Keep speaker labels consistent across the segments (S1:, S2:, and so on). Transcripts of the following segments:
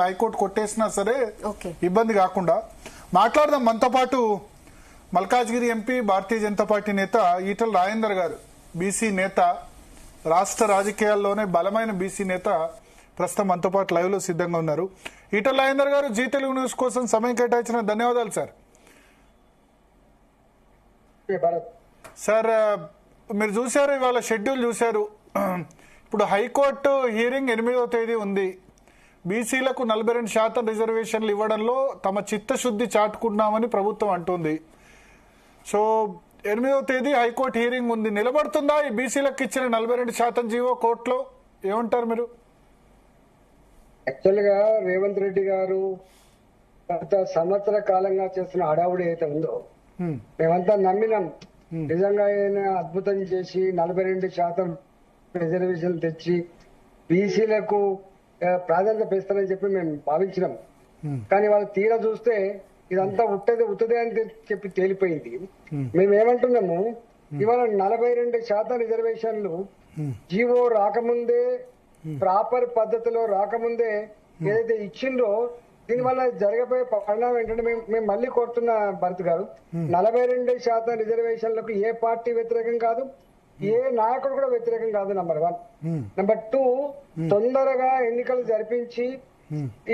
S1: High court కొట్టేసినా సరే
S2: okay
S1: ఇబ్బంది కాకుండా మాట్లాడదాం. మనతో పాటు మల్కాజ్గిరి ఎంపీ భారతీయ జనతా పార్టీ నేత ఈటల రాజేందర్ గారు, బీసీ నేత, రాష్ట్ర రాజకీయాల్లోనే బలమైన బీసీ నేత, ప్రస్తుతం మనతో పాటు లైవ్ లో సిద్ధంగా ఉన్నారు. ఈటల రాజేందర్ గారు, జీ తెలుగు న్యూస్ కోసం సమయం కేటాయించిన ధన్యవాదాలు సార్. సార్, మీరు చూశారు, ఇవాళ షెడ్యూల్ చూశారు. ఇప్పుడు హైకోర్టు హియరింగ్ 8వ తేదీ ఉంది. బీసీలకు 42% రిజర్వేషన్లు ఇవ్వడంలో తమ చిత్తశుద్ధి చాటుకున్నామని ప్రభుత్వం అంటుంది. సో 8వ తేదీ హైకోర్టు హియరింగ్ ఉంది. నిలబడుతుందా ఈ బీసీలకు ఇచ్చిన 42% జీవో కోర్టులో? ఏమంటారు మీరు?
S3: యాక్చువల్ గా రేవంత్ రెడ్డి గారు గత సంవత్సర కాలంగా చేస్తున్న హడావుడి అయితే ఉందో మేమంతా నమ్మినాం. నిజంగా ఆయన అద్భుతం చేసి 42% రిజర్వేషన్లు తెచ్చి బీసీలకు ప్రాధాన్యత పెంచుతారని చెప్పి మేము భావించినాం. కానీ వాళ్ళు తీరా చూస్తే ఇదంతా ఉత్తదే అని చెప్పి తేలిపోయింది. మేము ఏమంటున్నాము, ఇవాళ 42% రిజర్వేషన్లు జీవో రాకముందే, ప్రాపర్ పద్ధతిలో రాకముందే ఏదైతే ఇచ్చిండ్రో దీనివల్ల జరగబోయే పరిణామం ఏంటంటే మేము మళ్ళీ కోరుతున్న భరత్ గారు, 42% రిజర్వేషన్లకు ఏ పార్టీ వ్యతిరేకం కాదు, ఏ నాయకుడు కూడా వ్యతిరేకం కాదు. నంబర్ 1. నంబర్ 2, తొందరగా ఎన్నికలు జరిపించి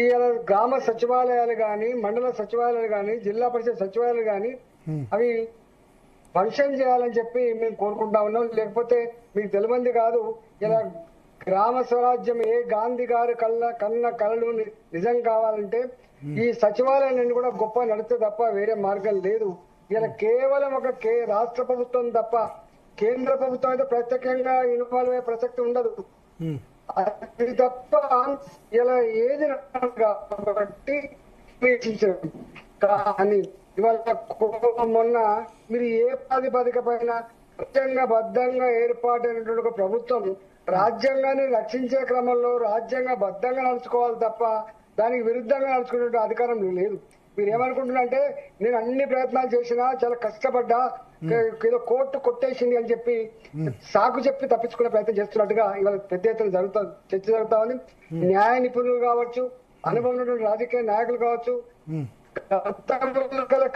S3: ఈ గ్రామ సచివాలయాలు గాని, మండల సచివాలయాలు గాని, జిల్లా పరిషత్ సచివాలయాలు గాని అవి ఫంక్షన్ చేయాలని చెప్పి మేము కోరుకుంటా ఉన్నాం. లేకపోతే మీకు తెలియంది కాదు, ఇలా గ్రామ స్వరాజ్యం ఏ గాంధీ గారు కన్న కళలు నిజం కావాలంటే ఈ సచివాలయాన్ని కూడా గొప్ప నడితే తప్ప వేరే మార్గం లేదు. ఇలా కేవలం ఒక రాష్ట్ర ప్రభుత్వం తప్ప కేంద్ర ప్రభుత్వం అయితే ప్రత్యేకంగా ఇన్వాల్వ్ అయ్యే ప్రసక్తి ఉండదు. అది తప్ప ఇలా ఏది కాబట్టి కానీ ఇవాళ మొన్న మీరు ఏ ప్రాతిపదిక పైన రాజ్యాంగబద్ధంగా ఏర్పాటైనటువంటి ఒక ప్రభుత్వం రాజ్యాంగాన్ని రక్షించే క్రమంలో రాజ్యాంగబద్ధంగా నడుచుకోవాలి తప్ప దానికి విరుద్ధంగా నడుచుకునే అధికారం లేదు. మీరు ఏమనుకుంటున్నారంటే నేను అన్ని ప్రయత్నాలు చేసినా, చాలా కష్టపడ్డా, ఏదో కోర్టు కొట్టేసింది అని చెప్పి సాకు చెప్పి తప్పించుకునే ప్రయత్నం చేస్తున్నట్టుగా ఇవాళ పెద్ద ఎత్తున చర్చ జరుగుతా ఉంది. న్యాయ నిపుణులు కావచ్చు, అనుభవం ఉన్నటువంటి రాజకీయ నాయకులు కావచ్చు,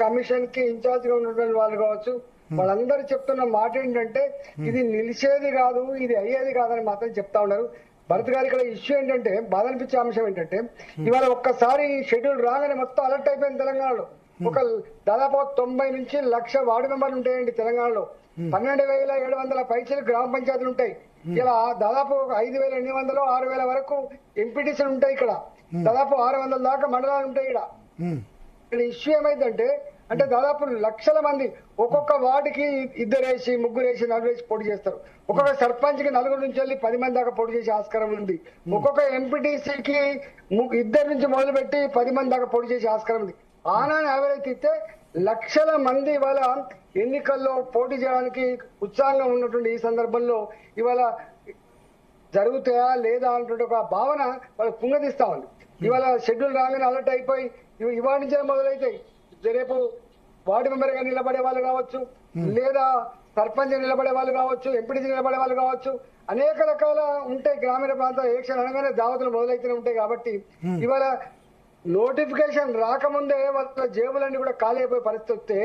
S3: కమిషన్ కి ఇన్ఛార్జ్ గా ఉన్నటువంటి వాళ్ళు కావచ్చు, వాళ్ళందరూ చెప్తున్న మాట ఏంటంటే ఇది నిలిచేది కాదు, ఇది అయ్యేది కాదని మాత్రం చెప్తా ఉన్నారు. భరత్ గారు, ఇక్కడ ఇష్యూ ఏంటంటే, బాధ అనిపించే అంశం ఏంటంటే ఇవాళ ఒక్కసారి షెడ్యూల్ రాగానే మొత్తం అలర్ట్ అయిపోయింది తెలంగాణలో. ఒక దాదాపు 90 నుంచి 1,00,000 వార్డు మెంబర్లు ఉంటాయండి తెలంగాణలో. 12,700 పైచీలు గ్రామ పంచాయతీలు ఉంటాయి. ఇలా దాదాపు 5,800 6,000 వరకు ఎంపీటీసీలు ఉంటాయి. ఇక్కడ దాదాపు 600 దాకా మండలాలు ఉంటాయి. ఇక్కడ ఇష్యూ ఏమైందంటే అంటే దాదాపు లక్షల మంది ఒక్కొక్క వార్డుకి 2 3 4 పోటీ చేస్తారు. ఒక్కొక్క సర్పంచ్ కి 4 నుంచి వెళ్ళి 10 మంది దాకా పోటీ చేసే ఆస్కారం ఉంది. ఒక్కొక్క ఎంపీటీసీకి 2 నుంచి మొదలుపెట్టి 10 మంది దాకా పోటీ చేసే ఆస్కారం ఉంది. ఆనాని యావరేజ్ ఇస్తే లక్షల మంది ఇవాళ ఎన్నికల్లో పోటీ చేయడానికి ఉత్సాహంగా ఉన్నటువంటి ఈ సందర్భంలో ఇవాళ జరుగుతాయా లేదా అన్నటువంటి ఒక భావన వాళ్ళు కుంగదీస్తా ఉంది. ఇవాళ షెడ్యూల్ రాగానే అలర్ట్ అయిపోయి ఇవాళ నుంచే మొదలైతాయి. రేపు వార్డు మెంబర్ గా నిలబడే వాళ్ళు కావచ్చు, లేదా సర్పంచ్ నిలబడే వాళ్ళు కావచ్చు, ఎంపీటీసీ నిలబడే వాళ్ళు కావచ్చు, అనేక రకాల ఉంటాయి. గ్రామీణ ప్రాంతాల ఎలక్షన్ అనగానే దావతులు మొదలైతూనే ఉంటాయి. కాబట్టి ఇవాళ నోటిఫికేషన్ రాకముందే వాళ్ళ జేబులన్నీ కూడా ఖాళీ అయిపోయే పరిస్థితి వస్తే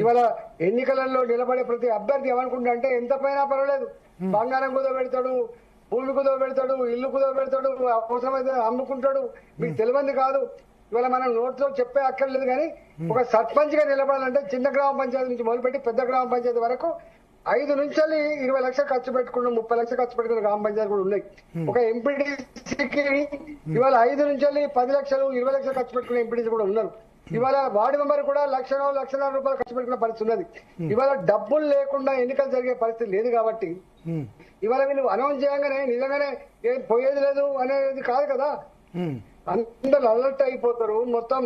S3: ఇవాళ ఎన్నికలలో నిలబడే ప్రతి అభ్యర్థి ఏమనుకుంటా అంటే ఎంత పైనా పర్వాలేదు, బంగారం కుదో పెడతాడు, భూమి కుదో పెడతాడు, ఇల్లు కుదో పెడతాడు, అవసరమైతే అమ్ముకుంటాడు. మీకు తెలియంది కాదు, ఇవాళ మనం నోట్తో చెప్పే అక్కర్లేదు. కానీ ఒక సర్పంచ్ గా నిలబడాలంటే చిన్న గ్రామ పంచాయతీ నుంచి మొదలుపెట్టి పెద్ద గ్రామ పంచాయతీ వరకు 5 నుంచి 20 లక్షలు ఖర్చు పెట్టుకున్న 30 లక్షలు ఖర్చు పెట్టుకున్న గ్రామ పంచాయతీ కూడా ఉన్నాయి. ఒక ఎంపీటీసీకి ఇవాళ 5 నుంచి 10 లక్షలు 20 లక్షలు ఖర్చు పెట్టుకున్న ఎంపీటీసీ కూడా ఉన్నారు. ఇవాళ వార్డు మెంబర్ కూడా 1,00,000 రూపాయలు ఖర్చు పెట్టుకున్న పరిస్థితి ఉన్నది. ఇవాళ డబ్బులు లేకుండా ఎన్నికలు జరిగే పరిస్థితి లేదు. కాబట్టి ఇవాళ వీళ్ళు అనౌన్స్ చేయగానే నిజంగానే ఏం పోయేది లేదు అనేది కాదు కదా. అందరు అలర్ట్ అయిపోతారు. మొత్తం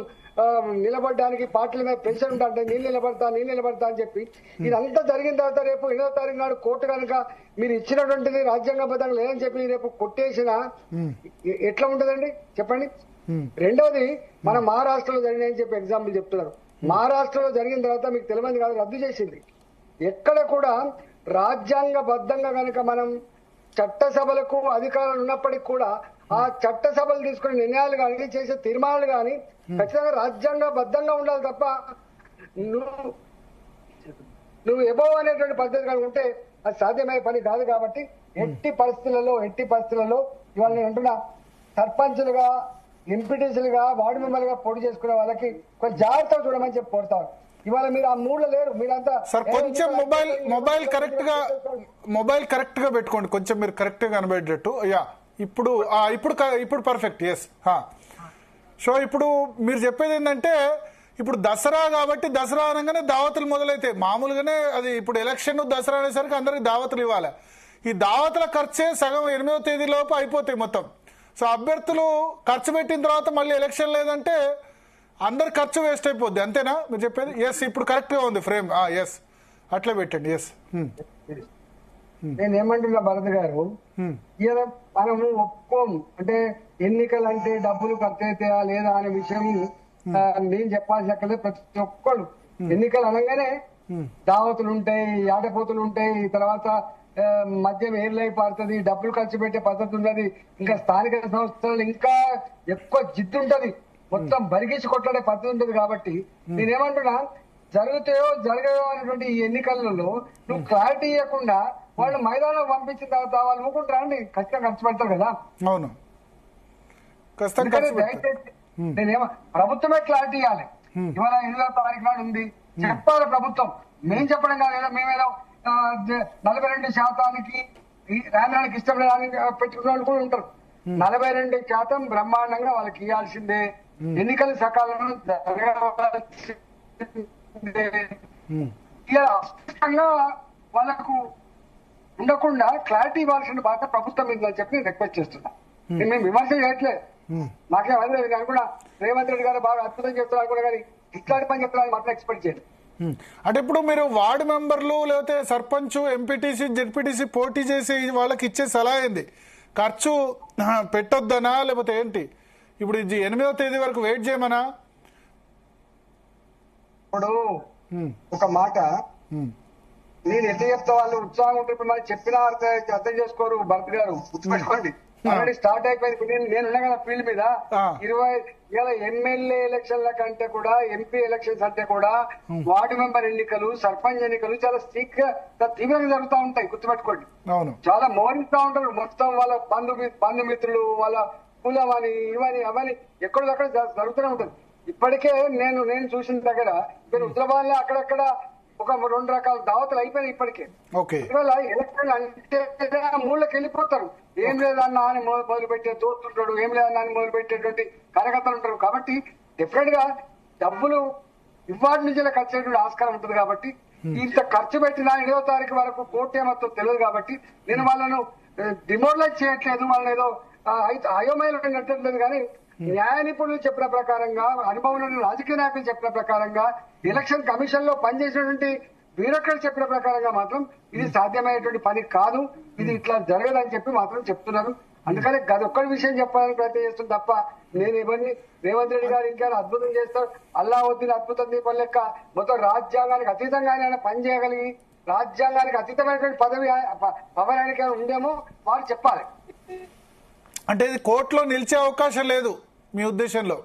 S3: నిలబడడానికి పార్టీల మీద ప్రెషర్ ఉంటే నేను నిలబడతా అని చెప్పి ఇదంతా జరిగిన తర్వాత రేపు 8వ తారీఖు నాడు కోర్టు కనుక మీరు ఇచ్చినటువంటిది రాజ్యాంగబద్ధంగా లేదని చెప్పి రేపు కొట్టేసినా ఎట్లా ఉంటదండి చెప్పండి. రెండవది మన మహారాష్ట్రలో జరిగినాయని చెప్పి ఎగ్జాంపుల్ చెప్తున్నారు. మహారాష్ట్రలో జరిగిన తర్వాత మీకు తెలియదు కాదు, రద్దు చేసింది. ఎక్కడ కూడా రాజ్యాంగబద్ధంగా కనుక మనం చట్టసభలకు అధికారాలు ఉన్నప్పటికీ కూడా ఆ చట్టసభలు తీసుకునే నిర్ణయాలు కానీ చేసే తీర్మానాలు కానీ ఖచ్చితంగా రాజ్యాంగబద్ధంగా ఉండాలి తప్ప నువ్వు ఎబోవ్ అనేటువంటి పద్ధతి కానీ ఉంటే అది సాధ్యమయ్యే పని కాదు. కాబట్టి ఎట్టి పరిస్థితులలో ఇవాళ నేను అంటున్నా, సర్పంచులుగా, ఎంపీటీసీలుగా, వార్డు మెంబర్లుగా పోటీ చేసుకునే వాళ్ళకి కొంచెం జాగ్రత్తగా చూడమని చెప్పి కోరుతాను. ఇవాళ మీరు ఆ మూడ్లో లేరు. మీరంతా
S1: సార్ కొంచెం మొబైల్ కరెక్ట్ గా పెట్టుకోండి, కొంచెం మీరు కరెక్ట్ గా కనబడేటట్టు. యా ఇప్పుడు పర్ఫెక్ట్. ఎస్. సో ఇప్పుడు మీరు చెప్పేది ఏంటంటే, ఇప్పుడు దసరా కాబట్టి దసరా అనగానే దావతులు మొదలైతాయి. మామూలుగానే అది ఇప్పుడు ఎలక్షన్ దసరా అనేసరికి అందరికి దావతులు ఇవ్వాలి. ఈ దావతుల ఖర్చే సగం 8వ తేదీ లోపు అయిపోతాయి మొత్తం. సో అభ్యర్థులు ఖర్చు పెట్టిన తర్వాత మళ్ళీ ఎలక్షన్ లేదంటే అందరి ఖర్చు వేస్ట్ అయిపోద్ది. అంతేనా మీరు చెప్పేది? ఎస్, ఇప్పుడు కరెక్ట్ గా ఉంది ఫ్రేమ్. ఎస్, అట్లా పెట్టండి. ఎస్,
S3: నేనేమంటున్నా భరత్ గారు, మనము ఒప్పుకోము. అంటే ఎన్నికలు అంటే డబ్బులు ఖర్చు అవుతాయా లేదా అనే విషయం నేను చెప్పాల్సి అక్కర్లేదు. ప్రతి ఒక్కళ్ళు ఎన్నికలు అనగానే దావతులు ఉంటాయి, ఆటపోతులు ఉంటాయి, తర్వాత మద్యం ఏర్లై పారుతుంది, డబ్బులు ఖర్చు పెట్టే పద్ధతి ఉన్నది. ఇంకా స్థానిక సంస్థలు ఇంకా ఎక్కువ జిద్దు ఉంటది, మొత్తం బరిగించి కొట్లాడే పద్ధతి ఉంటుంది. కాబట్టి నేనేమంటున్నా, జరుగుతాయో జరగయో అనేటువంటి ఈ ఎన్నికలలో నువ్వు క్లారిటీ ఇవ్వకుండా వాళ్ళు మైదానంలో పంపించిన తర్వాత వాళ్ళు ఊరుకుంటారా అండి? ఖచ్చితంగా ఖర్చు పెడతారు కదా.
S1: అవును,
S3: దయచేసి నేనేమో ప్రభుత్వమే క్లారిటీ ఇవ్వాలి. ఇవాళ 8వ తారీఖు నాడు ఉంది, చెప్పాలి ప్రభుత్వం. మేం చెప్పడం కాదు, మేమేదో 42% రాజధానికి ఇష్టం లేదని పెట్టుకున్న వాళ్ళు కూడా ఉంటారు. 42% బ్రహ్మాండంగా వాళ్ళకి ఇవ్వాల్సిందే. ఎన్నికలు సకాలంలో జరగాల్సిందే. వాళ్ళకు ఉండకుండా క్లారిటీ ఇవ్వాల్సిన బాధ్యత ప్రభుత్వం మీద చెప్పి రిక్వెస్ట్ చేస్తున్నా. మేము విమర్శ చేయట్లేదు, మాకేం అదే అనుకున్నా. రేవంత్ రెడ్డి గారు బాగా అద్భుతం చెప్తున్నారు అనుకున్నా, కానీ ఇట్లాంటి పని చెప్తున్నారు మాత్రం ఎక్స్పెక్ట్ చేయలేదు.
S1: అంటే ఇప్పుడు మీరు వార్డు మెంబర్లు లేకపోతే సర్పంచ్, ఎంపీటీసీ, జెడ్పీటీసీ పోటీ చేసి వాళ్ళకి ఇచ్చే సలహా ఏంది? ఖర్చు పెట్టొద్దనా లేకపోతే ఏంటి? ఇప్పుడు 8వ తేదీ వరకు వెయిట్ చేయమనా?
S3: ఇప్పుడు ఒక మాట నేను ఎట్లా చెప్తా, వాళ్ళు ఉత్సాహం ఉంటుంది. మరి చెప్పినా అర్థం చేసుకోరు. భరత్ గారు గుర్తుపెట్టుకోండి, ఆల్రెడీ స్టార్ట్ అయిపోయింది. నేను ఉన్నా కదా ఫీల్డ్ మీద 20 ఎమ్మెల్యే ఎలక్షన్ల కంటే కూడా, ఎంపీ ఎలక్షన్స్ అంటే కూడా, వార్డు మెంబర్ ఎన్నికలు, సర్పంచ్ ఎన్నికలు చాలా తీవ్రంగా జరుగుతూ ఉంటాయి. గుర్తుపెట్టుకోండి, చాలా మోరిస్తూ ఉంటారు. మొత్తం వాళ్ళ బంధుమిత్రులు, వాళ్ళ కులం అని, ఇవని అవని ఎక్కడొక్కడ జరుగుతూనే ఉంటుంది. ఇప్పటికే నేను చూసిన దగ్గర మీరు హుజరాబాద్లో అక్కడక్కడ ఒక 2 రకాల దావతులు అయిపోయినాయి ఇప్పటికే. ఇవాళ ఎలక్షన్ అంటే మూలకి వెళ్ళిపోతారు. ఏం లేదన్నా అని మొదలు పెట్టే తోస్తుంటాడు, ఏం లేదన్నా అని మొదలు పెట్టేటువంటి కార్యకర్తలు ఉంటారు. కాబట్టి డెఫినెట్ గా డబ్బులు ఇవాటి నుంచి ఖర్చు ఆస్కారం ఉంటుంది. కాబట్టి ఇంత ఖర్చు పెట్టిన 8వ తారీఖు వరకు కోర్టు ఏమవుతుందో తెలియదు. కాబట్టి నేను వాళ్ళను డిమోరలైజ్ చేయట్లేదు, వాళ్ళని ఏదో అయోమయంలో కట్టట్లేదు. కానీ న్యాయ నిపుణులు చెప్పిన ప్రకారంగా, అనుభవం రాజకీయ నాయకులు చెప్పిన ప్రకారంగా, ఎలక్షన్ కమిషన్ లో పనిచేసినటువంటి బ్యూరోక్రాట్ చెప్పిన ప్రకారంగా మాత్రం ఇది సాధ్యమయ్యేటువంటి పని కాదు, ఇది ఇట్లా జరగదని చెప్పి మాత్రం చెప్తున్నారు. అందుకని అదొక్కడి విషయం చెప్పాలని ప్రయత్నం చేస్తుంది తప్ప నేను ఎవరిని రేవంత్ రెడ్డి గారు ఇంకా అద్భుతం చేస్తారు, అల్లావుద్దీన్ అద్భుతం దీపం లెక్క మొత్తం రాజ్యాంగానికి అతీతంగానే ఆయన పని చేయగలిగి, రాజ్యాంగానికి అతీతమైనటువంటి పదవి పవనానికి ఉందేమో వారు చెప్పాలి.
S1: అంటే ఇది కోర్టులో నిలిచే అవకాశం లేదు మీ ఉద్దేశంలో?